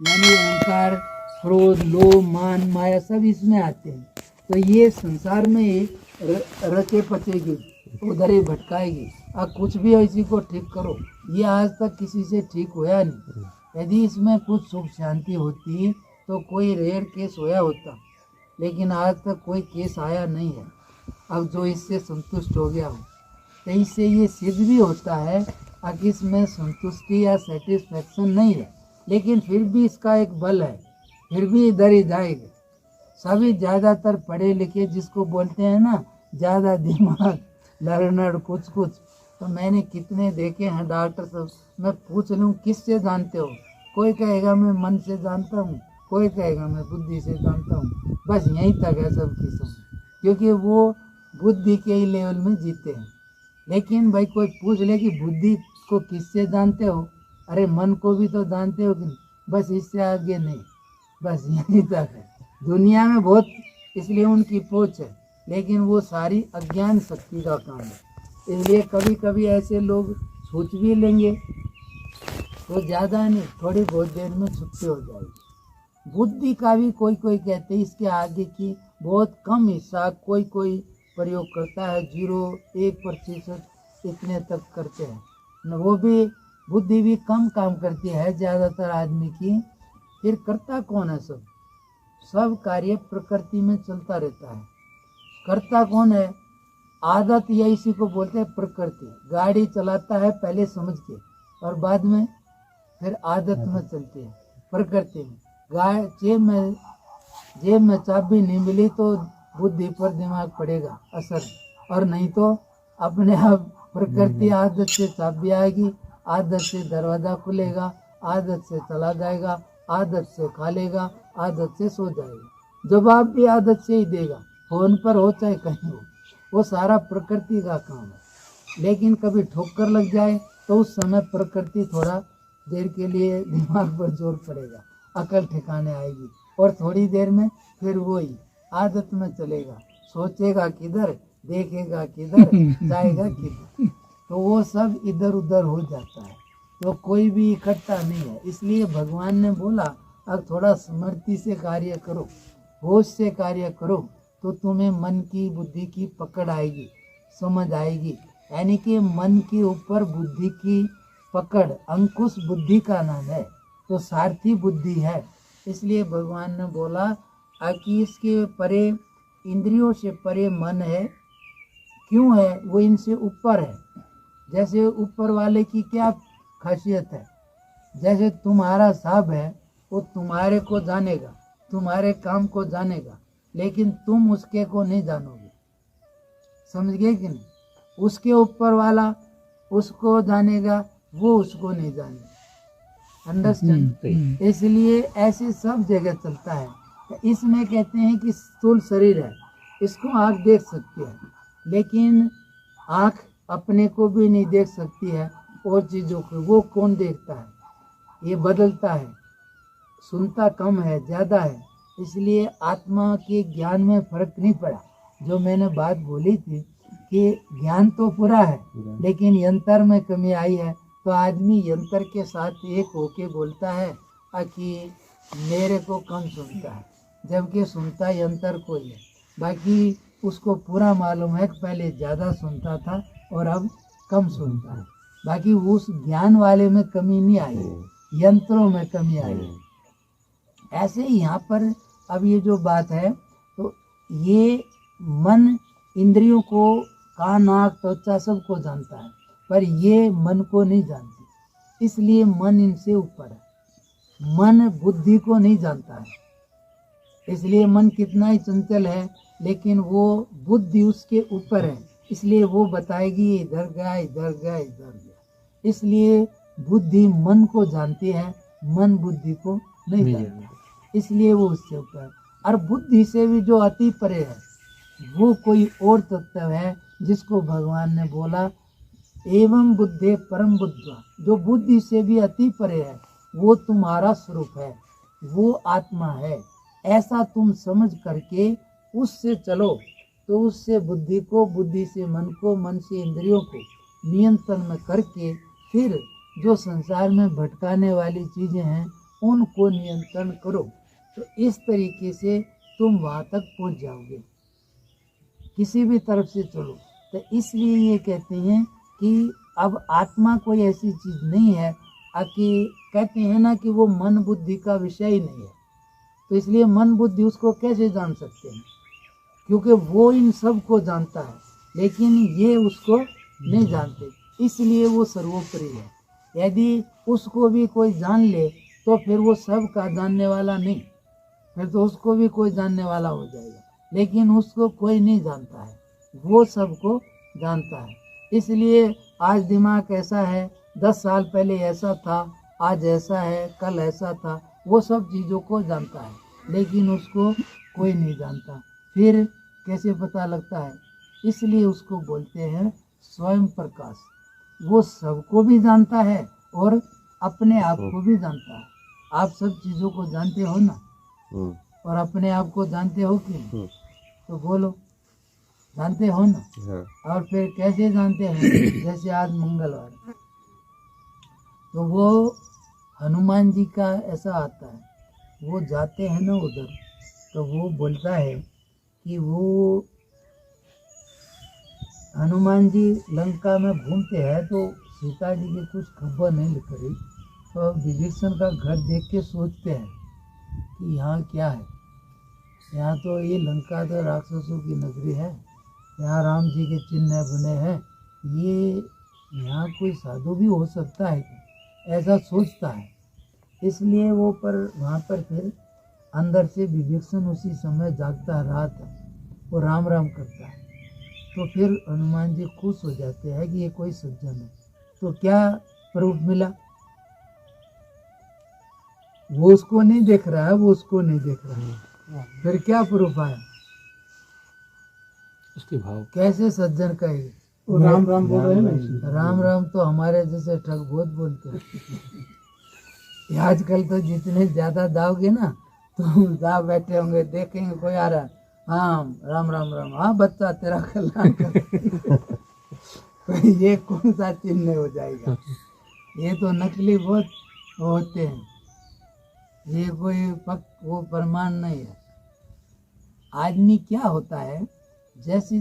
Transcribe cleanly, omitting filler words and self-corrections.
यानी अहंकार, क्रोध, लोभ, मान, माया सब इसमें आते हैं। तो ये संसार में ही रचे पचेगी, उधर ही भटकाएगी। अब कुछ भी इसी को ठीक करो, ये आज तक किसी से ठीक हुआ नहीं। यदि इसमें कुछ सुख शांति होती तो कोई रेयर केस होया होता, लेकिन आज तक कोई केस आया नहीं है। अब जो इससे संतुष्ट हो गया हो, तो इससे ये सिद्ध भी होता है कि इसमें संतुष्टि या सेटिस्फैक्शन नहीं है, लेकिन फिर भी इसका एक बल है, फिर भी इधर ही जाएगा। सभी ज़्यादातर पढ़े लिखे, जिसको बोलते हैं ना ज़्यादा दिमाग, लर्नर कुछ कुछ, तो मैंने कितने देखे हैं डॉक्टर सब। मैं पूछ लूँ किससे जानते हो, कोई कहेगा मैं मन से जानता हूँ, कोई कहेगा मैं बुद्धि से जानता हूँ। बस यहीं तक है सबकी समझ, क्योंकि वो बुद्धि के ही लेवल में जीते हैं। लेकिन भाई कोई पूछ ले कि बुद्धि को किससे जानते हो, अरे मन को भी तो जानते हो कि नहीं, बस इससे आगे नहीं, बस यहीं तक है। दुनिया में बहुत इसलिए उनकी पहुंच है, लेकिन वो सारी अज्ञान शक्ति का काम है। इसलिए कभी कभी ऐसे लोग सोच भी लेंगे तो ज़्यादा नहीं, थोड़ी बहुत देर में छुट्टी हो जाएगी। बुद्धि का भी कोई कोई कहते हैं इसके आगे की बहुत कम हिस्सा कोई कोई प्रयोग करता है, 0.1% इतने तक करते हैं न, वो भी बुद्धि भी कम काम करती है ज़्यादातर आदमी की। फिर करता कौन है? सब कार्य प्रकृति में चलता रहता है। करता कौन है? आदत, या इसी को बोलते हैं प्रकृति। गाड़ी चलाता है पहले समझ के, और बाद में फिर आदत में चलती है प्रकृति में। जेब में चाबी नहीं मिली तो बुद्धि पर दिमाग पड़ेगा असर, और नहीं तो अपने आप प्रकृति आदत से चाबी आएगी, आदत से दरवाजा खुलेगा, आदत से चला जाएगा, आदत से खा लेगा, आदत से सो जाएगा। जवाब भी आदत से ही देगा, फोन पर हो चाहे कहीं हो, वो सारा प्रकृति का काम है। लेकिन कभी ठोकर लग जाए तो उस समय प्रकृति थोड़ा देर के लिए दिमाग पर जोर पड़ेगा, अकल ठिकाने आएगी, और थोड़ी देर में फिर वही आदत में चलेगा, सोचेगा किधर, देखेगा किधर, जाएगा किधर, तो वो सब इधर उधर हो जाता है। तो कोई भी इकट्ठा नहीं है। इसलिए भगवान ने बोला अब थोड़ा स्मृति से कार्य करो, होश से कार्य करो, तो तुम्हें मन की बुद्धि की पकड़ आएगी, समझ आएगी। यानी कि मन के ऊपर बुद्धि की पकड़, अंकुश बुद्धि का नाम है, तो सारथी बुद्धि है। इसलिए भगवान ने बोला कि इसके परे, इंद्रियों से परे मन है। क्यों है? वो इनसे ऊपर है। जैसे ऊपर वाले की क्या खासियत है? जैसे तुम्हारा साहब है, वो तुम्हारे को जानेगा, तुम्हारे काम को जानेगा, लेकिन तुम उसके को नहीं जानोगे। समझ गए कि नहीं? उसके ऊपर वाला उसको जानेगा, वो उसको नहीं जानेगा। अंडरस्टैंड? इसलिए ऐसे सब जगह चलता है। इसमें कहते हैं कि स्थूल शरीर है, इसको आँख देख सकती है, लेकिन आँख अपने को भी नहीं देख सकती है, और चीज़ों को वो कौन देखता है? ये बदलता है, सुनता कम है, ज़्यादा है। इसलिए आत्मा के ज्ञान में फर्क नहीं पड़ा। जो मैंने बात बोली थी कि ज्ञान तो पूरा है, लेकिन यंत्र में कमी आई है, तो आदमी यंत्र के साथ एक होके बोलता है कि मेरे को कम सुनता है, जबकि सुनता यंत्र को ही है। बाकी उसको पूरा मालूम है कि पहले ज़्यादा सुनता था और अब कम सुनता है। बाकी उस ज्ञान वाले में कमी नहीं आई, यंत्रों में कमी आई। ऐसे ही यहाँ पर अब ये जो बात है, तो ये मन इंद्रियों को, कान, नाक, त्वचा सबको जानता है, पर ये मन को नहीं जानती। इसलिए मन इनसे ऊपर है। मन बुद्धि को नहीं जानता है, इसलिए मन कितना ही चंचल है, लेकिन वो बुद्धि उसके ऊपर है, इसलिए वो बताएगी इधर गया, इधर गया, इधर गया। इसलिए बुद्धि मन को जानती है, मन बुद्धि को नहीं जानता, इसलिए वो उससे ऊपर है। और बुद्धि से भी जो अति परे है, वो कोई और तत्व है, जिसको भगवान ने बोला एवं बुद्धे परम बुद्धा। जो बुद्धि से भी अति परे है, वो तुम्हारा स्वरूप है, वो आत्मा है। ऐसा तुम समझ करके उससे चलो, तो उससे बुद्धि को, बुद्धि से मन को, मन से इंद्रियों को नियंत्रण में करके फिर जो संसार में भटकाने वाली चीज़ें हैं उनको नियंत्रण करो। तो इस तरीके से तुम वहाँ तक पहुँच जाओगे, किसी भी तरफ से चलो। तो इसलिए ये कहते हैं कि अब आत्मा कोई ऐसी चीज़ नहीं है कि कहते हैं ना कि वो मन बुद्धि का विषय ही नहीं है। तो इसलिए मन बुद्धि उसको कैसे जान सकते हैं, क्योंकि वो इन सब को जानता है, लेकिन ये उसको नहीं जानते, इसलिए वो सर्वोपरि है। यदि उसको भी कोई जान ले तो फिर वो सब का जानने वाला नहीं, फिर तो उसको भी कोई जानने वाला हो जाएगा, लेकिन उसको कोई नहीं जानता है, वो सबको जानता है। इसलिए आज दिमाग ऐसा है, 10 साल पहले ऐसा था, आज ऐसा है, कल ऐसा था, वो सब चीज़ों को जानता है, लेकिन उसको कोई नहीं जानता। फिर कैसे पता लगता है? इसलिए उसको बोलते हैं स्वयं प्रकाश। वो सबको भी जानता है और अपने आप को भी जानता है। आप सब चीज़ों को जानते हो ना, और अपने आप को जानते हो कि नहीं? तो बोलो, जानते हो ना? और फिर कैसे जानते हैं? जैसे आज मंगलवार, तो वो हनुमान जी का ऐसा आता है, वो जाते हैं ना उधर, तो वो बोलता है कि वो हनुमान जी लंका में घूमते हैं, तो सीता जी की कुछ खबर नहीं लिख रही, तो विभीषण का घर देख के सोचते हैं कि यहाँ क्या है, यहाँ तो ये लंका तो राक्षसों की नगरी है, यहाँ राम जी के चिन्ह बने हैं, ये यहाँ कोई साधु भी हो सकता है क्या? ऐसा सोचता है। इसलिए वो पर वहाँ पर फिर अंदर से विभीषण उसी समय जागता रहा था, वो राम राम करता है। तो फिर हनुमान जी खुश हो जाते हैं कि ये कोई सज्जन है। तो क्या प्रूफ मिला? वो उसको नहीं देख रहा है, वो उसको नहीं देख रहा है, फिर क्या प्रूफ आया? उसके भाव कैसे सज्जन कहेगी? वो राम राम बोल रहे हैं ना। राम राम तो हमारे जैसे ठग बहुत बोलते हैं। आजकल तो जितने ज्यादा दाओगे ना, तो दाव बैठे होंगे, देखेंगे कोई आ रहा है, हाँ राम राम राम, हाँ बच्चा तेरा कल्याण कर। ये कौन सा चिन्ह हो जाएगा? ये तो नकली बहुत होते हैं, ये कोई वो प्रमाण नहीं है। आदमी क्या होता है, जैसी